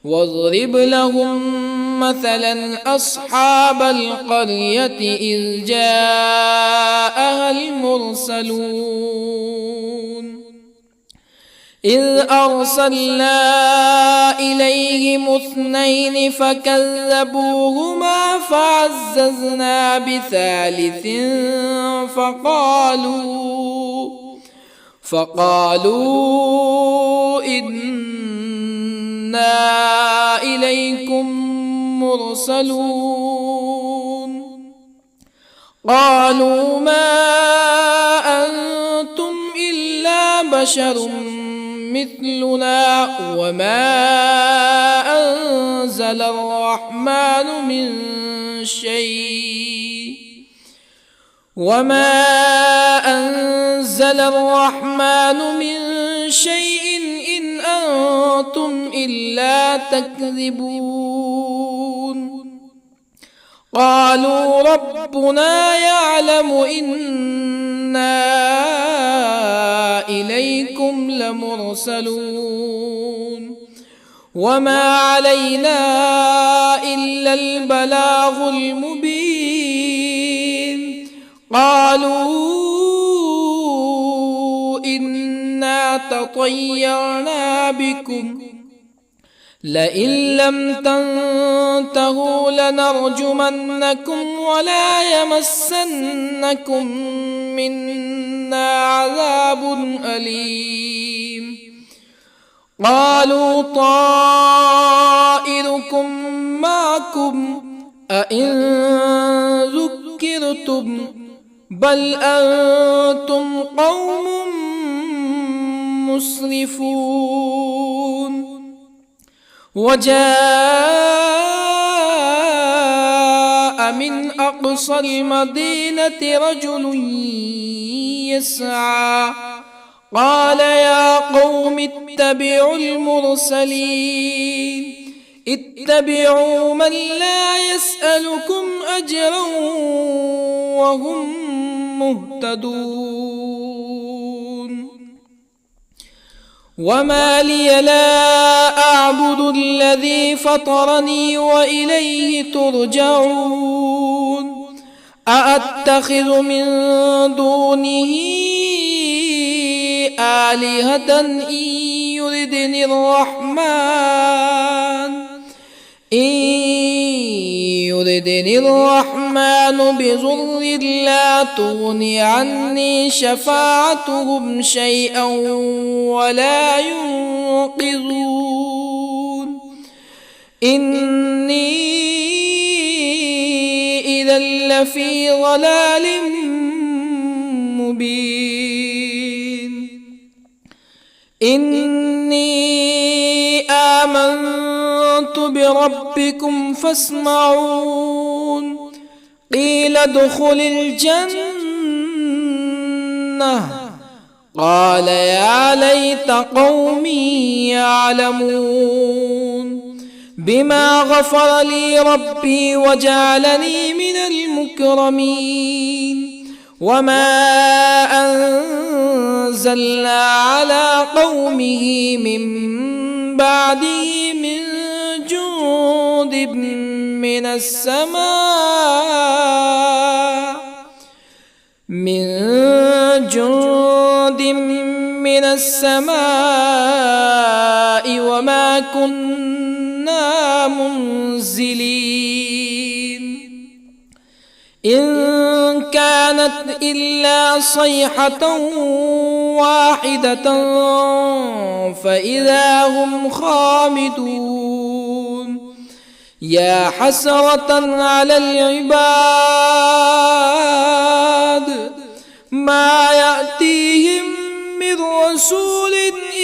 واضرب لهم مثلا أصحاب القرية إذ جاءها المرسلون إذ أرسلنا إليهم اثنين فكذبوهما فعززنا بثالث فقالوا إنا إليكم مرسلون قالوا ما أنتم إلا بشر مثلنا وما أنزل الرحمن من شيء إن أنتم إلا تكذبون قالوا ربنا يعلم إنا إليكم لمرسلون وما علينا إلا البلاغ المبين قالوا إن تطيرنا بكم لئن لم تنتهوا لنرجمنكم ولا يمسنكم منا عذاب أليم قالوا طائركم معكم أئن ذكرتم بل أنتم قوم مسرفون وجاء من أقصى المدينة رجل يسعى قال يا قوم اتبعوا المرسلين اتبعوا من لا يسألكم أجرا وهم مهتدون وما لي لا أعبد الذي فطرني وإليه ترجعون أأتخذ من دونه آلهة إن يردني الرحمن بضر لا تغني عني شفاعتهم شيئا ولا ينقذون إني إذا لفي ضلال مبين إني آمنت بربكم فاسمعون قيل ادخل الجنة قال يا ليت قومي يعلمون بما غفر لي ربي وجعلني من المكرمين وما أنزلنا على قومه من بعده من جند من السماء وما كنا منزلين إن كانت إلا صيحة واحدة فإذا هم خامدون يا حسرة على العباد ما يأتيهم من رسول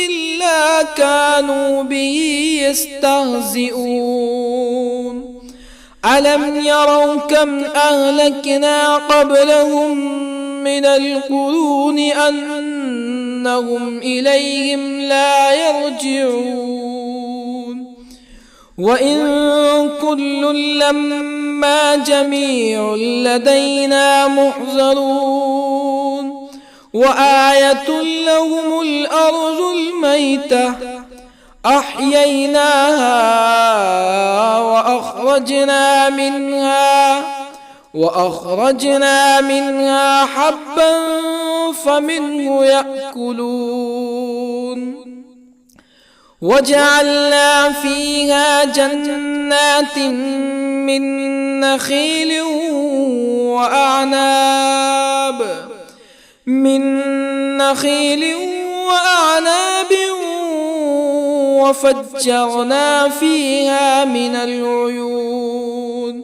إلا كانوا به يستهزئون ألم يروا كم أهلكنا قبلهم من القرون أنهم إليهم لا يرجعون وإن كل لما جميع لدينا محضرون وآية لهم الأرض الميتة أحييناها وأخرجنا منها حبا فمنه يأكلون وجعلنا فيها جنات من نخيل وأعناب وفجرنا فيها من العيون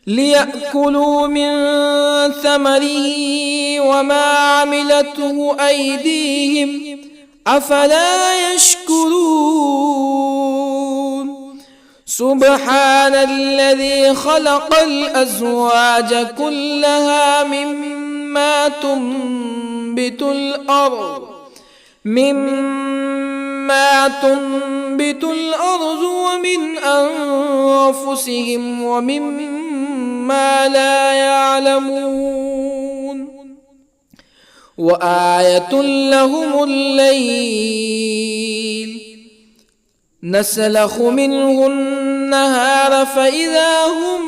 ليأكلوا من ثمره وما عملته أيديهم أفلا يشكرون سبحان الذي خلق الأزواج كلها مما تنبت الأرض ومن أنفسهم ومما لا يعلمون وآية لهم الليل نسلخ منه النهار فإذا هم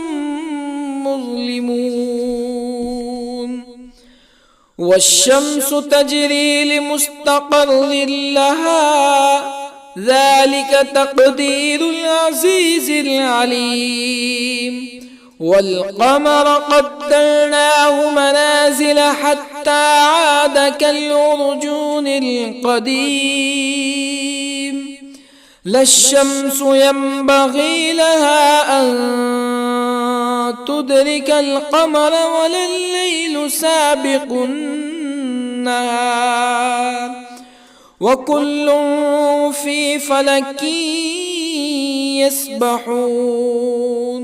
مظلمون والشمس تجري لمستقر لها ذلك تقدير العزيز العليم والقمر قدرناه منازل حتى عاد كالعرجون القديم لا الشمس ينبغي لها أن تدرك القمر ولا الليل سابق النهار وكل في فلك يسبحون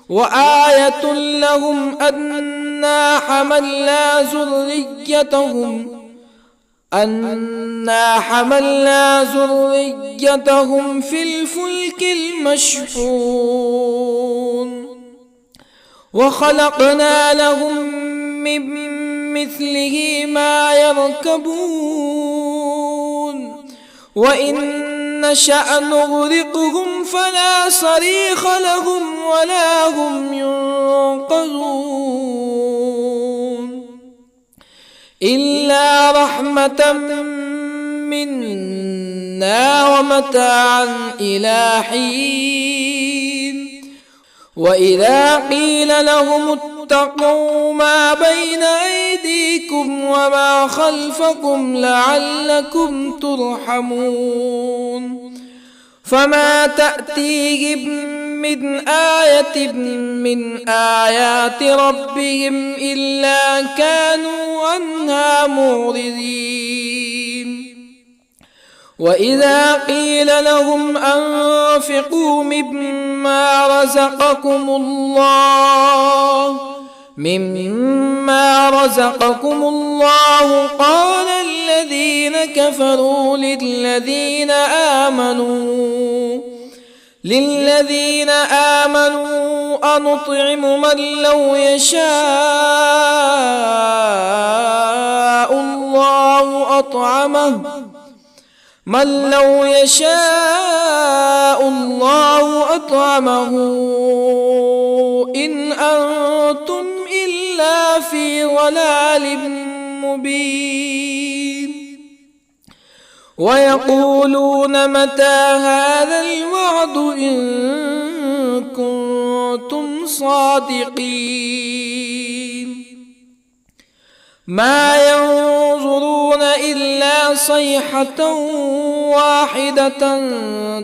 وآية لهم أنا حملنا ذريتهم في الفلك المشحون وخلقنا لهم من مثله ما يركبون وإن نشأ نغرقهم فلا صريخ لهم ولا هم ينقذون إلا رحمة منا ومتاعا إلى حين وإذا قيل لهم اتقوا ما بين أيديكم وما خلفكم لعلكم ترحمون فما تأتيهم من آية من آيات ربهم إلا كانوا عنها معرضين وإذا قيل لهم أنفقوا مما رزقكم الله قال الذين كفروا للذين آمنوا أنطعم من لو يشاء الله أطعمه إن أنتم إلا في ضلال مبين ويقولون متى هذا الوعد إن كنتم صادقين ما ينظرون إلا صيحة واحدة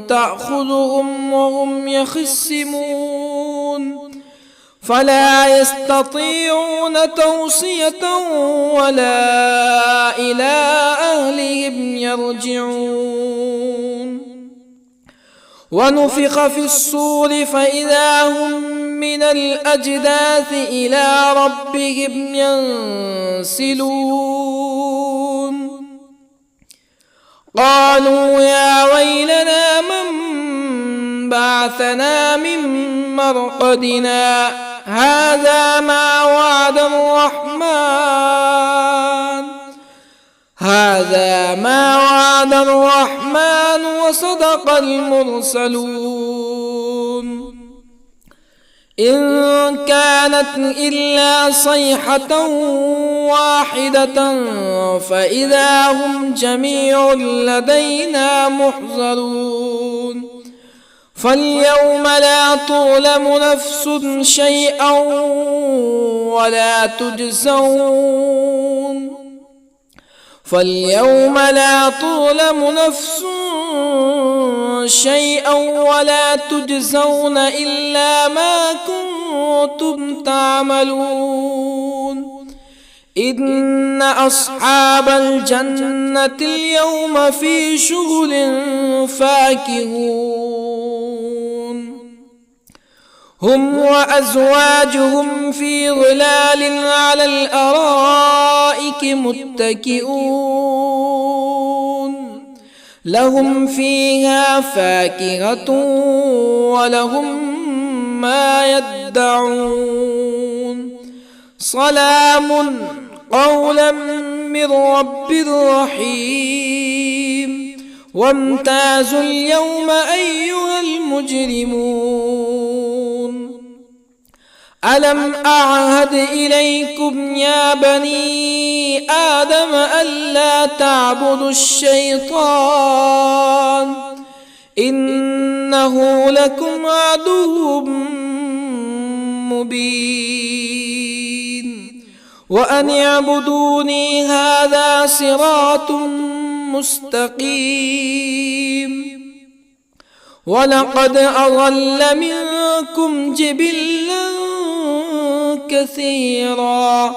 تأخذهم وهم يخصمون فلا يستطيعون توصية ولا إلى أهلهم يرجعون ونفخ في الصور فإذا هم من الأجداث إلى ربهم ينسلون قالوا يا ويلنا من بعثنا من مرقدنا هذا ما وعد الرحمن وصدق المرسلون إن كانت إلا صيحة واحدة فإذا هم جميع لدينا محضرون فاليوم لا تظلم نفس شيئا ولا تجزون إلا ما كنتم تعملون إن أصحاب الجنة اليوم في شغل فاكهون هم وأزواجهم في ظلال على الأرائك متكئون لهم فيها فاكهة ولهم ما يدعون سلام قولا من رب رحيم وامتازوا اليوم أيها المجرمون ألم أعهد إليكم يا بني آدم ألا تعبدوا الشيطان إنه لكم عدو مبين وأن اعبدوني هذا صراط مستقيم ولقد أضل منكم جبلا كثيرا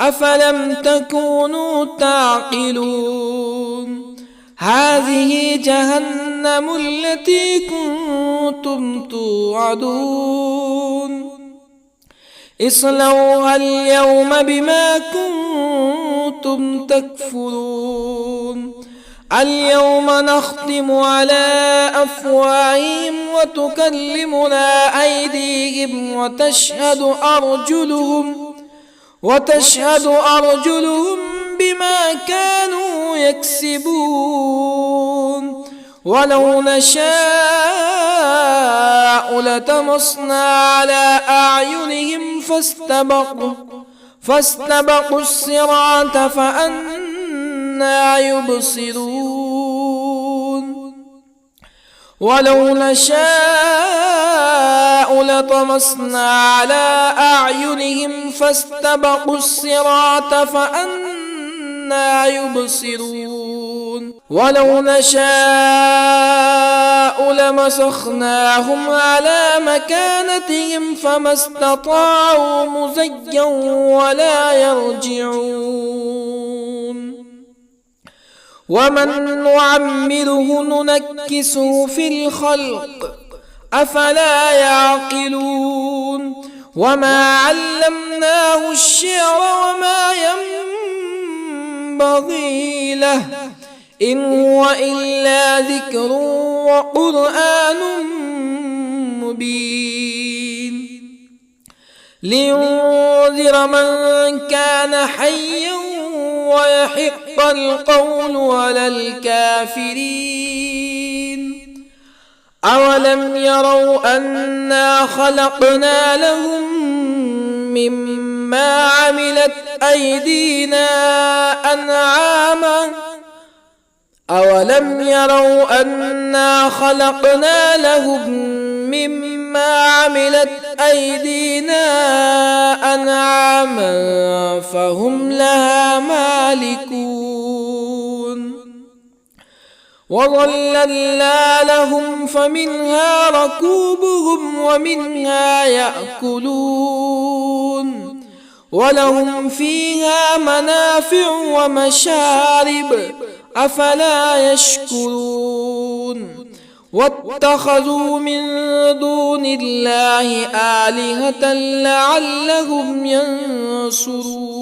أفلم تكونوا تعقلون هذه جهنم التي كنتم توعدون اصلوها اليوم بما كنتم تكفرون اليوم نختم على أفواههم وتكلمنا أيديهم وتشهد أرجلهم بما كانوا يكسبون ولو نشاء لطمسنا على أعينهم فاستبقوا الصراط فأنى يبصرون ولو نشاء لطمسنا على أعينهم فاستبقوا الصراط فأنى يبصرون ولو نشاء لمسخناهم على مكانتهم فما استطاعوا مزيا ولا يرجعون ومن نعمره ننكسه في الخلق أفلا يعقلون وما علمناه الشعر وما ينبغي له إن هو إلا ذكر وقرآن مبين لينذر من كان حيا ويحق القول على الكافرين أولم يروا أنا خلقنا لهم مما عملت أيدينا أنعاما أولم يروا أنا خلقنا لهم مما عملت أيدينا أنعاما فهم لها مالكون وظللنا لهم فمنها ركوبهم ومنها يأكلون ولهم فيها منافع ومشارب أفلا يشكرون واتخذوا من دون الله آلهة لعلهم ينصرون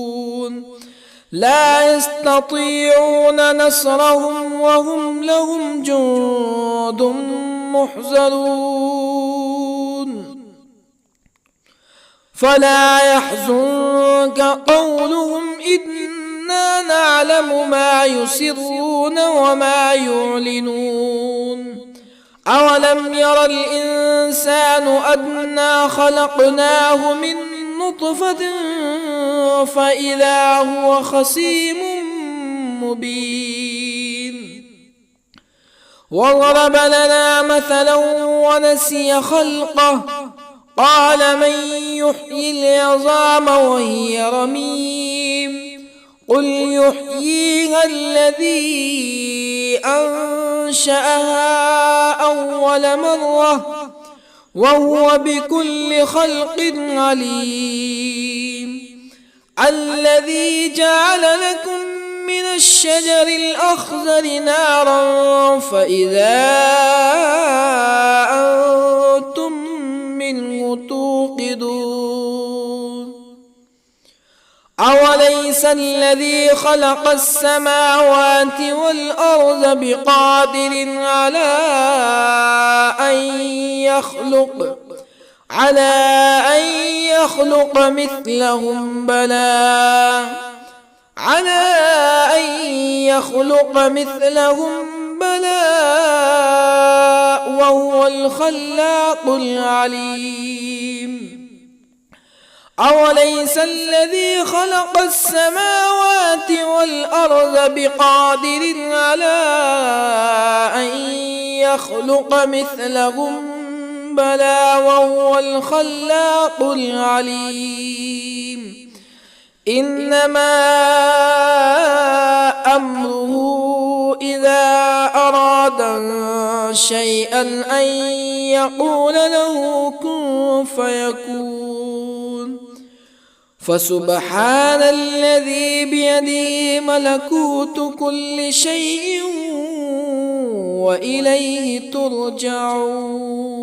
لا يستطيعون نصرهم وهم لهم جند محضرون فلا يحزنك قولهم إنا نعلم ما يسرون وما يعلنون أولم ير الإنسان أنا خلقناه من نطفة فإذا هو خصيم مبين وضرب لنا مثلا ونسي خلقه قال من يحيي العظام وهي رميم قل يحييها الذي أنشأها أول مرة وهو بكل خلق عليم الذي جعل لكم من الشجر الأخضر نارا فإذا أنتم منه توقدون أوليس الذي خلق السماوات والأرض بقادر على أن يخلق مثلهم بلى وهو الخلاق العليم أوليس الذي خلق السماوات والأرض بقادر على أن يخلق مثلهم بلى وهو الخلاق العليم إنما أمره إذا أراد شيئا أن يقول له كن فيكون فسبحان الذي بيده ملكوت كل شيء وإليه ترجعون